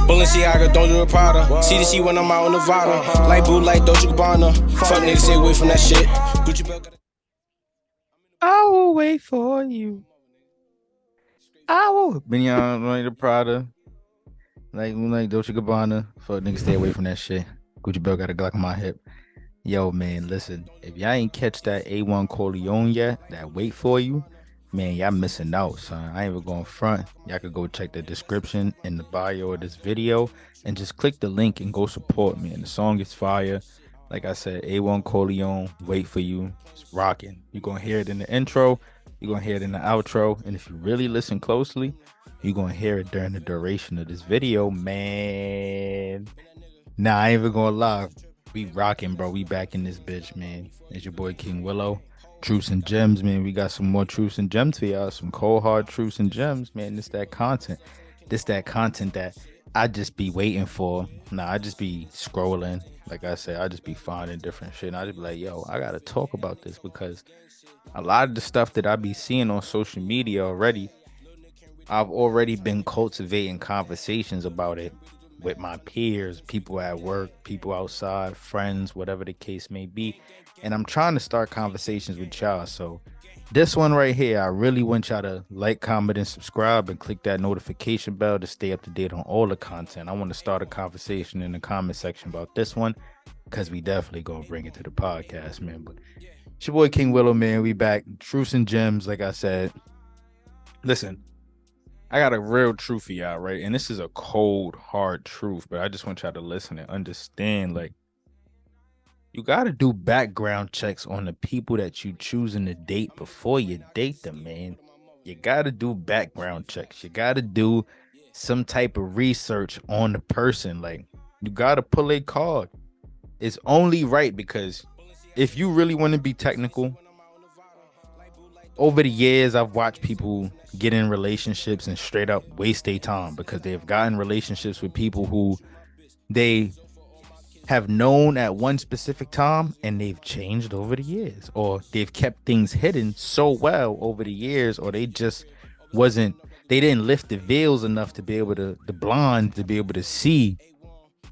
Balenciaga, don't do a Prada. CDC when I'm out in Nevada. Like Boo, like Dolce Gabbana. Fuck niggas, stay away from that shit. Gucci belt. I will wait for you. I will. Beyond like the Prada, like Dolce Gabbana. Fuck niggas, stay away from that shit. Gucci belt got a Glock on my hip. Yo, man, listen. If y'all ain't catch that A1 Corleone yet, that wait for you, man, y'all missing out, son. I ain't even going front. Y'all could go check the description in the bio of this video and just click the link and go support me. And the song is fire. Like I said, A1 Corleone, wait for you. It's rocking. You're going to hear it in the intro. You're going to hear it in the outro. And if you really listen closely, you're going to hear it during the duration of this video, man. Nah, I ain't even going to lie. We rocking, bro. We back in this bitch, man. It's your boy King Willow. Truths and gems, man. We got some more truths and gems for y'all. Some cold hard truths and gems, man. This that content. This that content that I just be waiting for. Nah, I just be scrolling. Like I said, I just be finding different shit. And I just be like, yo, I gotta talk about this because a lot of the stuff that I be seeing on social media already, I've already been cultivating conversations about it with my peers, people at work, people outside, friends, whatever the case may be. And I'm trying to start conversations with y'all. So this one right here, I really want y'all to like, comment, and subscribe and click that notification bell to stay up to date on all the content. I want to start a conversation in the comment section about this one because we definitely going to bring it to the podcast, man. But it's your boy King Willow, man. We back. Truths and gems, like I said. Listen, I got a real truth for y'all, right? And this is a cold, hard truth, but I just want y'all to listen and understand, like, you got to do background checks on the people that you choosing to date before you date them, man. You got to do background checks. You got to do some type of research on the person. Like, you got to pull a card. It's only right because if you really want to be technical, over the years, I've watched people get in relationships and straight up waste their time because they've gotten relationships with people who they have known at one specific time and they've changed over the years, or they've kept things hidden so well over the years, or they just they didn't lift the veils enough to be able to, the blind, to be able to see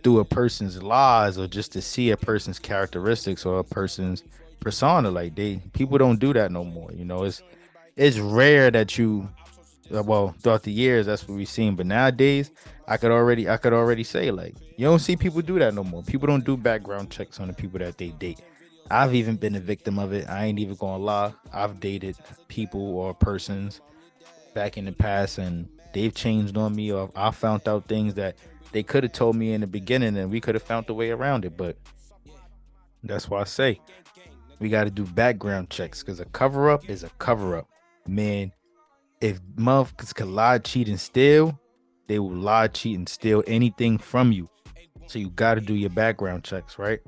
through a person's lies, or just to see a person's characteristics or a person's persona. Like, people don't do that no more. You know, it's rare that you, well, throughout the years that's what we've seen, but nowadays I could already say, like, you don't see people do that no more. People don't do background checks on the people that they date. I've even been a victim of it. I ain't even gonna lie. I've dated people or persons back in the past and they've changed on me, or I found out things that they could have told me in the beginning and we could have found a way around it. But that's why I say we got to do background checks, because a cover up is a cover up, man. If motherfuckers could lie, cheat, and steal, they will lie, cheat, and steal anything from you. So you got to do your background checks, right?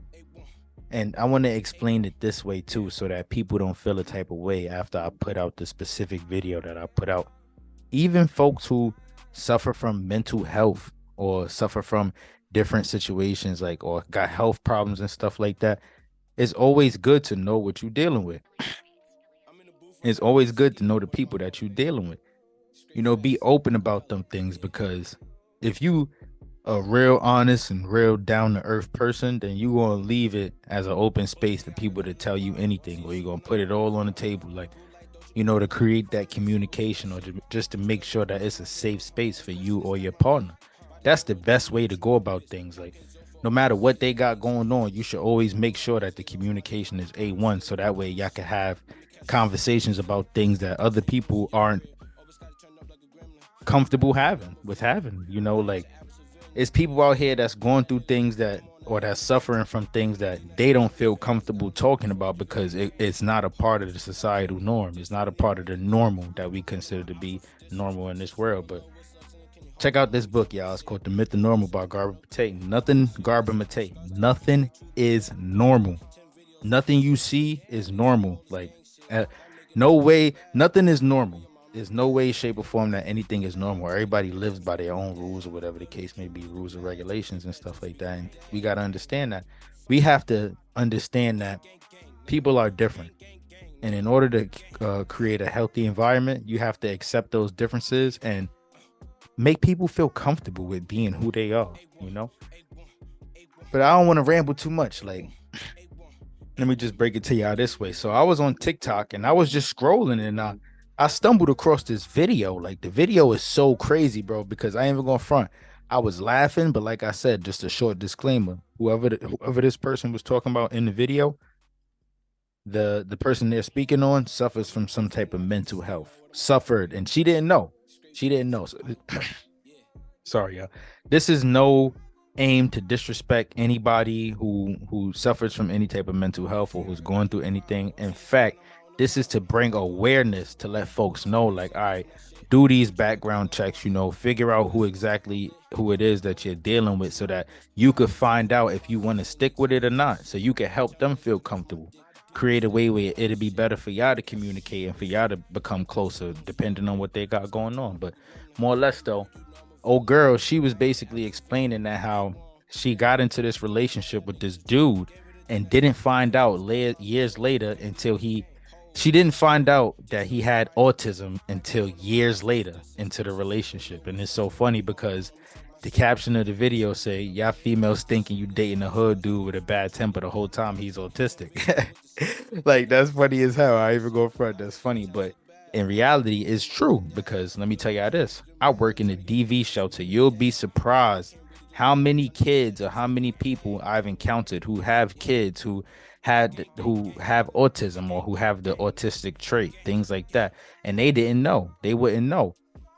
And I want to explain it this way too, so that people don't feel a type of way after I put out the specific video that I put out. Even folks who suffer from mental health or suffer from different situations, like, or got health problems and stuff like that, it's always good to know what you're dealing with. It's always good to know the people that you're dealing with. You know, be open about them things, because if you a real honest and real down to earth person, then you gonna leave it as an open space for people to tell you anything, or you're gonna put it all on the table, like, you know, to create that communication, or just to make sure that it's a safe space for you or your partner. That's the best way to go about things. Like, no matter what they got going on, you should always make sure that the communication is A1, so that way y'all can have conversations about things that other people aren't comfortable having, you know. Like, it's people out here that's going through things that, or that's suffering from things that they don't feel comfortable talking about because it's not a part of the societal norm. It's not a part of the normal that we consider to be normal in this world. But check out this book, y'all. It's called The Myth of Normal by Garba Mate. Nothing is normal. Nothing you see is normal. Like, no way, nothing is normal. There's no way, shape, or form that anything is normal. Everybody lives by their own rules, or whatever the case may be, rules and regulations and stuff like that. And we got to understand that. We have to understand that people are different. And in order to create a healthy environment, you have to accept those differences and make people feel comfortable with being who they are, you know. But I don't want to ramble too much. Like, let me just break it to y'all this way. So I was on TikTok and I was just scrolling and I stumbled across this video. Like, the video is so crazy, bro, because I ain't even gonna front. I was laughing, but like I said, just a short disclaimer. Whoever this person was talking about in the video, the person they're speaking on suffers from some type of mental health. Suffered, and she didn't know. She didn't know. So, sorry, y'all. This is no aim to disrespect anybody who suffers from any type of mental health or who's going through anything. In fact, this is to bring awareness, to let folks know, like, all right, do these background checks, you know, figure out who it is that you're dealing with, so that you could find out if you want to stick with it or not, so you can help them feel comfortable, create a way where it'll be better for y'all to communicate and for y'all to become closer, depending on what they got going on. But more or less, though, old girl, she was basically explaining that how she got into this relationship with this dude and didn't find out years later until she didn't find out that he had autism until years later into the relationship. And it's so funny because the caption of the video say, y'all females thinking you dating a hood dude with a bad temper the whole time he's autistic. Like, that's funny as hell. I even go front. That's funny. But in reality, it's true, because let me tell y'all this. I work in a DV shelter. You'll be surprised how many kids or how many people I've encountered who have kids who have autism or who have the autistic trait, things like that. And they didn't know. They wouldn't know.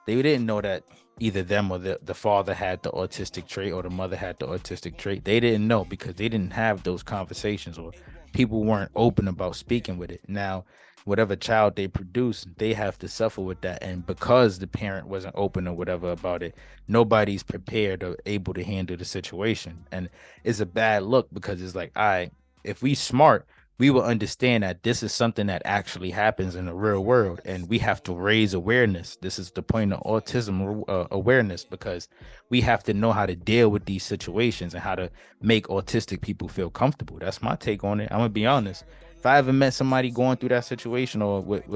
They didn't know that either them or the father had the autistic trait or the mother had the autistic trait. They didn't know because they didn't have those conversations, or people weren't open about speaking with it. Now, whatever child they produce, they have to suffer with that. And because the parent wasn't open or whatever about it, nobody's prepared or able to handle the situation. And it's a bad look, because it's like, all right, if we smart, we will understand that this is something that actually happens in the real world, and we have to raise awareness. This is the point of autism awareness, because we have to know how to deal with these situations and how to make autistic people feel comfortable. That's my take on it. I'm gonna be honest. If I ever met somebody going through that situation, or with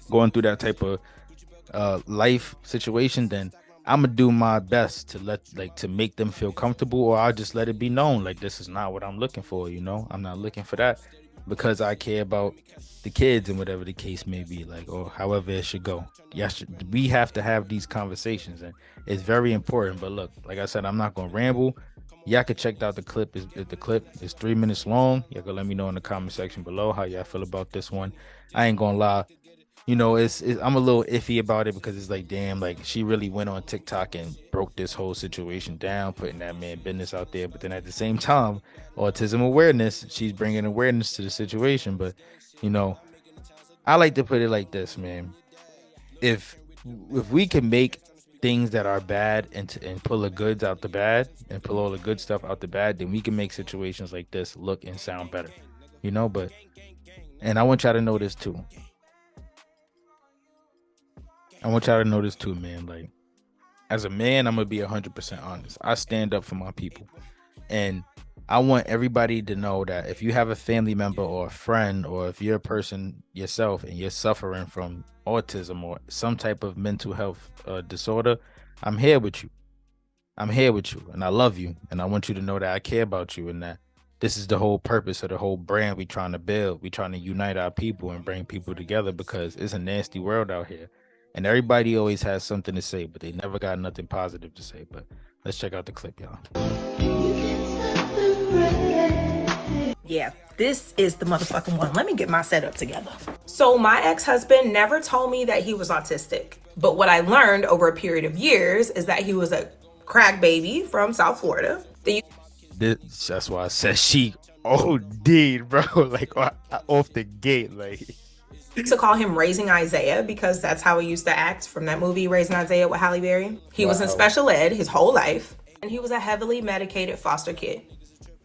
going through that type of life situation, then I'm gonna do my best to make them feel comfortable, or I'll just let it be known, like, this is not what I'm looking for. You know, I'm not looking for that, because I care about the kids and whatever the case may be, like, or however it should go. Yes, we have to have these conversations, and it's very important. But look, like I said, I'm not gonna ramble. Y'all can check out the clip. The clip is 3 minutes long. Y'all can let me know in the comment section below how y'all feel about this one. I ain't gonna lie, you know, I'm a little iffy about it, because it's like, damn, like, she really went on TikTok and broke this whole situation down, putting that man business out there. But then at the same time, autism awareness, she's bringing awareness to the situation. But, you know, I like to put it like this, man. If we can make things that are bad and pull the goods out the bad, and pull all the good stuff out the bad, then we can make situations like this look and sound better, you know. But, and I want y'all to know this too. Man. Like, as a man, I'm gonna be 100% honest. I stand up for my people, and I want everybody to know that if you have a family member or a friend, or if you're a person yourself and you're suffering from autism or some type of mental health disorder, I'm here with you. And I love you, and I want you to know that I care about you, and that this is the whole purpose of the whole brand we trying to build. We trying to unite our people and bring people together, because it's a nasty world out here. And everybody always has something to say, but they never got nothing positive to say. But let's check out the clip, y'all. Yeah, this is the motherfucking one. Let me get my setup together. So my ex-husband never told me that he was autistic. But what I learned over a period of years is that he was a crack baby from South Florida. That's why I said she OD'd, bro. Like, off the gate, like. To call him Raising Isaiah, because that's how he used to act from that movie Raising Isaiah with Halle Berry. He was in special ed his whole life, and he was a heavily medicated foster kid.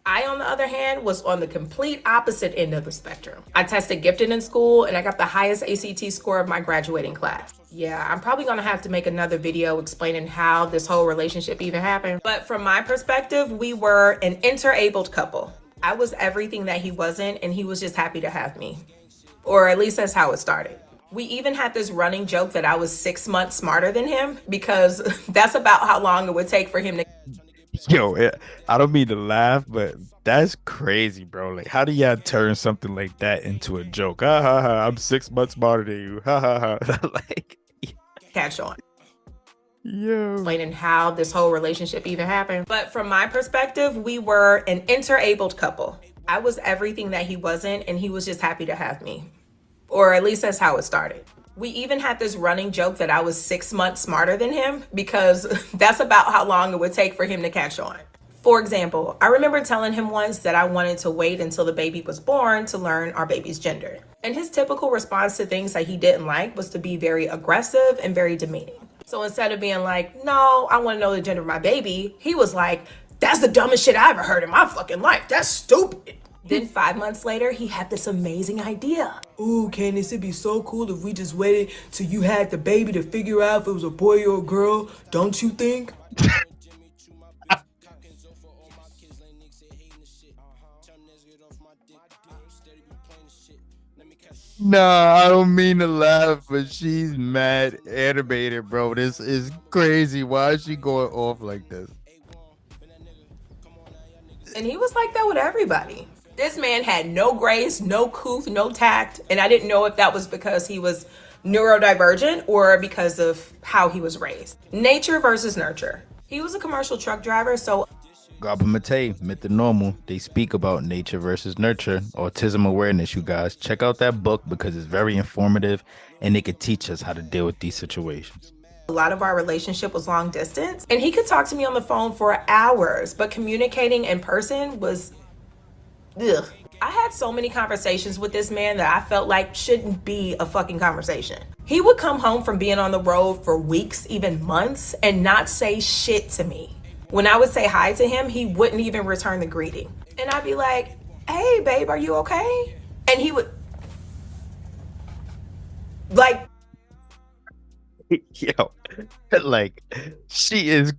I, on the other hand, was on the complete opposite end of the spectrum. I tested gifted in school, and I got the highest ACT score of my graduating class. Yeah, I'm probably gonna have to make another video explaining how this whole relationship even happened. But from my perspective, we were an interabled couple. I was everything that he wasn't, and he was just happy to have me. Or at least that's how it started. We even had this running joke that I was 6 months smarter than him because that's about how long it would take for him to. Yo, I don't mean to laugh, but that's crazy, bro. Like, how do y'all turn something like that into a joke? Ha ha ha! I'm 6 months smarter than you. Ha ha ha! Like, Catch on. yo. Explaining how this whole relationship even happened. But from my perspective, we were an interabled couple. I was everything that he wasn't, and he was just happy to have me. Or at least that's how it started. We even had this running joke that I was 6 months smarter than him because that's about how long it would take for him to catch on. For example, I remember telling him once that I wanted to wait until the baby was born to learn our baby's gender. And his typical response to things that he didn't like was to be very aggressive and very demeaning. So instead of being like, no, I want to know the gender of my baby, he was like, that's the dumbest shit I ever heard in my fucking life. That's stupid. Then 5 months later, he had this amazing idea. Ooh, Candace, it'd be so cool if we just waited till you had the baby to figure out if it was a boy or a girl, don't you think? Nah, I don't mean to laugh, but she's mad animated, bro. This is crazy. Why is she going off like this? And he was like that with everybody. This man had no grace, no couth, no tact, and I didn't know if that was because he was neurodivergent or because of how he was raised. Nature versus nurture. He was a commercial truck driver, so Gaba Mate, Myth the Normal, they speak about nature versus nurture, autism awareness, you guys. Check out that book because it's very informative and it could teach us how to deal with these situations. a lot of our relationship was long distance, and he could talk to me on the phone for hours, but communicating in person was ugh. I had so many conversations with this man that I felt like shouldn't be a fucking conversation. He would come home from being on the road for weeks, even months, and not say shit to me. When I would say hi to him, he wouldn't even return the greeting. And I'd be like, hey, babe, are you okay? And he would, like, Yo, like, she is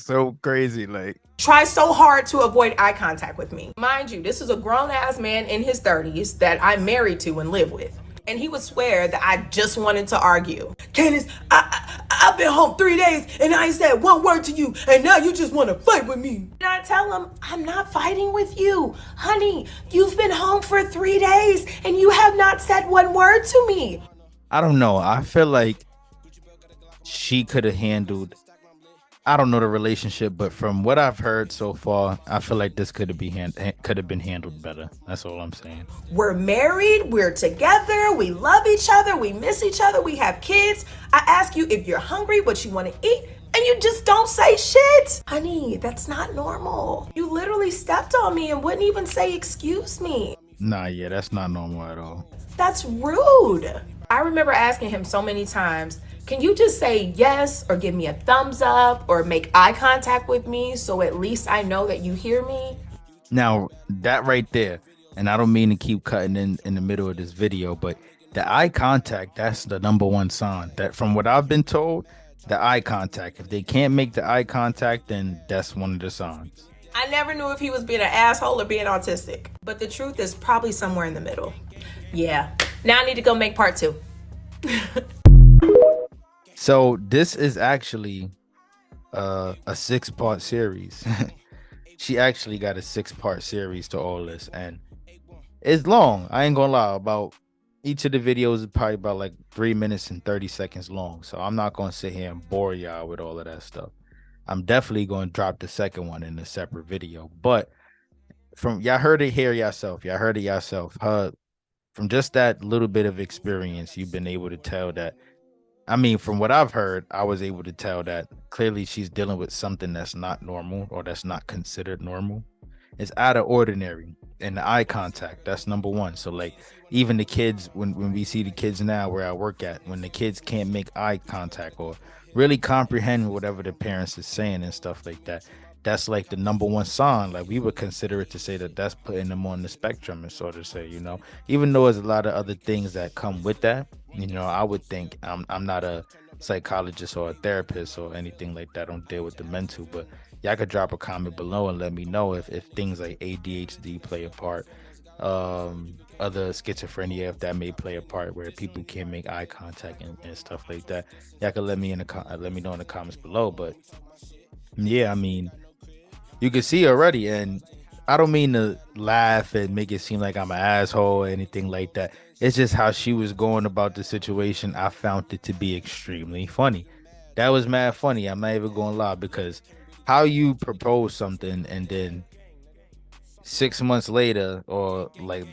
so crazy. Like, try so hard to avoid eye contact with me. Mind you, this is a grown-ass man in his 30s that I'm married to and live with. And he would swear that I just wanted to argue. Candace, I've been home 3 days and I ain't said one word to you, and now you just want to fight with me. And I tell him, I'm not fighting with you. Honey, you've been home for 3 days and you have not said one word to me. I don't know. I feel like she could have handled, I don't know the relationship, but from what I've heard so far, I feel like this could have been handled better. That's all I'm saying. We're married, we're together, we love each other, we miss each other, we have kids. I ask you if you're hungry, what you want to eat, and you just don't say shit. Honey, that's not normal. You literally stepped on me and wouldn't even say excuse me. Nah, yeah, that's not normal at all. That's rude. I remember asking him so many times, can you just say yes or give me a thumbs up or make eye contact with me so at least I know that you hear me? Now, that right there, and I don't mean to keep cutting in the middle of this video, but the eye contact, that's the number one sign. That from what I've been told, the eye contact. If they can't make the eye contact, then that's one of the signs. I never knew if he was being an asshole or being autistic, but the truth is probably somewhere in the middle. Yeah, now I need to go make part 2. So this is actually a 6-part series. She actually got a 6-part series to all this, and it's long. I ain't gonna lie. About each of the videos is probably about like 3 minutes and 30 seconds long. So I'm not gonna sit here and bore y'all with all of that stuff. I'm definitely gonna drop the second one in a separate video. But from y'all heard it here yourself. Y'all heard it yourself. From just that little bit of experience, you've been able to tell that. I mean, from what I've heard, I was able to tell that clearly she's dealing with something that's not normal or that's not considered normal. It's out of ordinary. And the eye contact, that's number one. So like even the kids, when we see the kids now where I work at, when the kids can't make eye contact or really comprehend whatever the parents is saying and stuff like that, that's like the number one sign. Like we would consider it to say that that's putting them on the spectrum and sort of say, you know, even though there's a lot of other things that come with that, you know, I would think I'm not a psychologist or a therapist or anything like that. I don't deal with the mental, but y'all could drop a comment below and let me know if things like ADHD play a part other schizophrenia, if that may play a part, where people can't make eye contact and stuff like that. Y'all can let me know in the comments below. But yeah, I mean, you can see already, and I don't mean to laugh and make it seem like I'm an asshole or anything like that. It's just how she was going about the situation. I found it to be extremely funny. That was mad funny. I'm not even going to lie, because how you propose something and then 6 months later, or like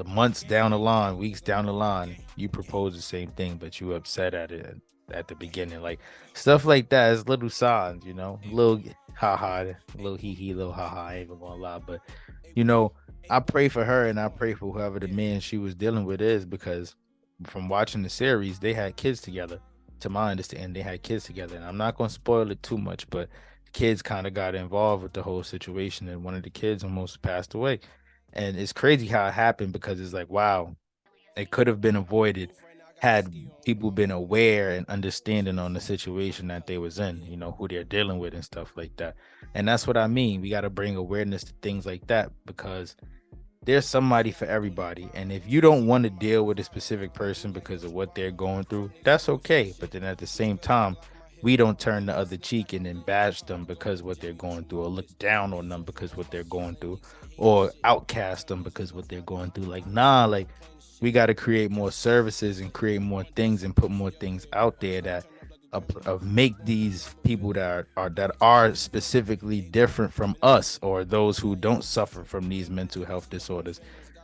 months down the line, weeks down the line, you propose the same thing, but you upset at it at the beginning. Like stuff like that is little signs, little haha, little hee hee, little haha. I ain't even gonna lie, but you know, I pray for her and I pray for whoever the man she was dealing with is, because from watching the series, they had kids together. To my understanding, they had kids together, and I'm not gonna spoil it too much, but kids kind of got involved with the whole situation, and one of the kids almost passed away. And it's crazy how it happened, because it's like, wow, it could have been avoided had people been aware and understanding on the situation that they was in, who they're dealing with and stuff like that. And that's what I mean. We got to bring awareness to things like that, because there's somebody for everybody. And if you don't want to deal with a specific person because of what they're going through, that's okay. But then at the same time, we don't turn the other cheek and then bash them because what they're going through, or look down on them because what they're going through, or outcast them because what they're going through. Like, nah, like we got to create more services and create more things and put more things out there that make these people that are specifically different from us, or those who don't suffer from these mental health disorders.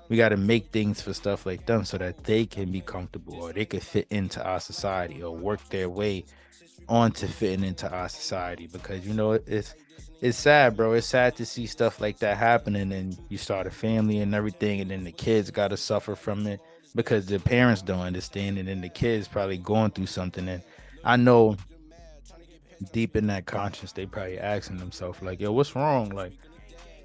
We got to make things for stuff like them so that they can be comfortable, or they can fit into our society, or work their way onto fitting into our society. Because it's sad, bro. It's sad to see stuff like that happening, and you start a family and everything, and then the kids got to suffer from it because the parents don't understand, and then the kids probably going through something. And I know deep in that conscience, they probably asking themselves, like, yo, what's wrong? Like,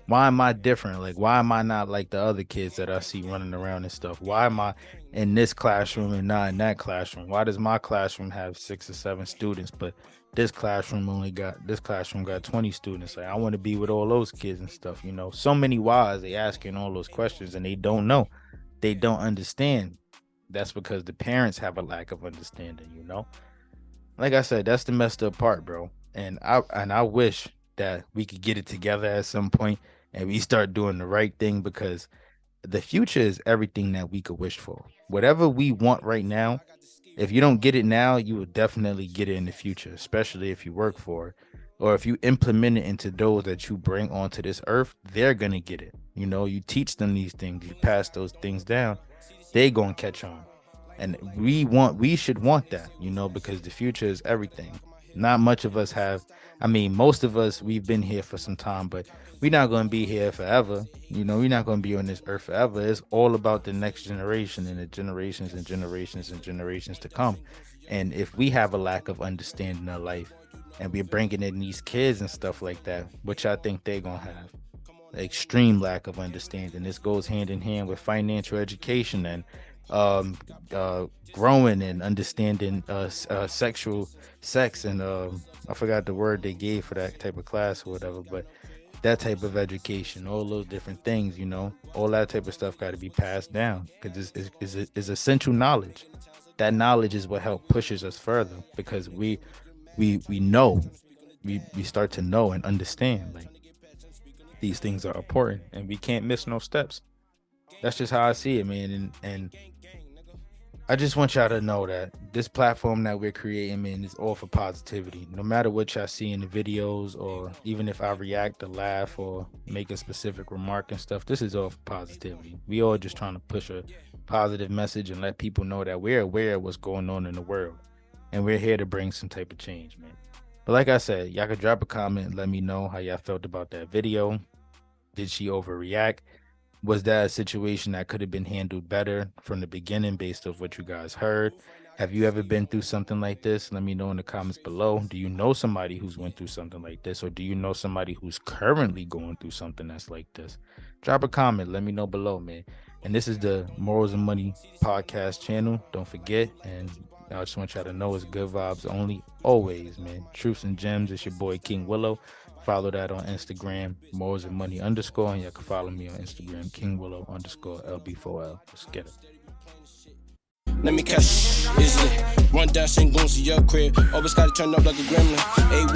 why am I different? Like, why am I not like the other kids that I see running around and stuff? Why am I in this classroom and not in that classroom? Why does my classroom have 6 or 7 students, but this classroom got 20 students? Like, I want to be with all those kids and stuff, So many whys. They asking all those questions and they don't know. They don't understand. That's because the parents have a lack of understanding. Like I said, that's the messed up part, bro. And I wish that we could get it together at some point and we start doing the right thing, because the future is everything that we could wish for. Whatever we want right now, if you don't get it now, you will definitely get it in the future, especially if you work for it, or if you implement it into those that you bring onto this earth, they're gonna get it. You teach them these things, you pass those things down, they gonna catch on. And we should want that, because the future is everything. Not much of us have, I mean, most of us, we've been here for some time, but we're not going to be here forever. We're not going to be on this earth forever. It's all about the next generation and the generations and generations and generations to come. And if we have a lack of understanding of life, and we're bringing in these kids and stuff like that, which I think they're going to have extreme lack of understanding. This goes hand in hand with financial education and um growing and understanding sexual sex, and I forgot the word they gave for that type of class or whatever, but that type of education, all those different things, all that type of stuff got to be passed down, because it's essential knowledge. That knowledge is what help pushes us further, because we know, we start to know and understand, like, these things are important and we can't miss no steps. That's just how I see it, man. And I just want y'all to know that this platform that we're creating, man, is all for positivity. No matter what y'all see in the videos, or even if I react or laugh or make a specific remark and stuff, this is all for positivity. We all just trying to push a positive message and let people know that we're aware of what's going on in the world, and we're here to bring some type of change, man. But like I said, y'all could drop a comment and let me know how y'all felt about that video. Did she overreact? Was that a situation that could have been handled better from the beginning based off what you guys heard? Have you ever been through something like this? Let me know in the comments below. Do you know somebody who's went through something like this? Or do you know somebody who's currently going through something that's like this? Drop a comment. Let me know below, man. And this is the Morals and Money podcast channel. Don't forget, and I just want y'all to know it's good vibes only, always, man. Truths and Gems. It's your boy King Willow. Follow that on Instagram, Morals and Money _. And y'all can follow me on Instagram, King Willow _LB4L. Let's get it. Let me catch easily. Run down, sing goons to your crib. Always gotta turn up like a gremlin. A1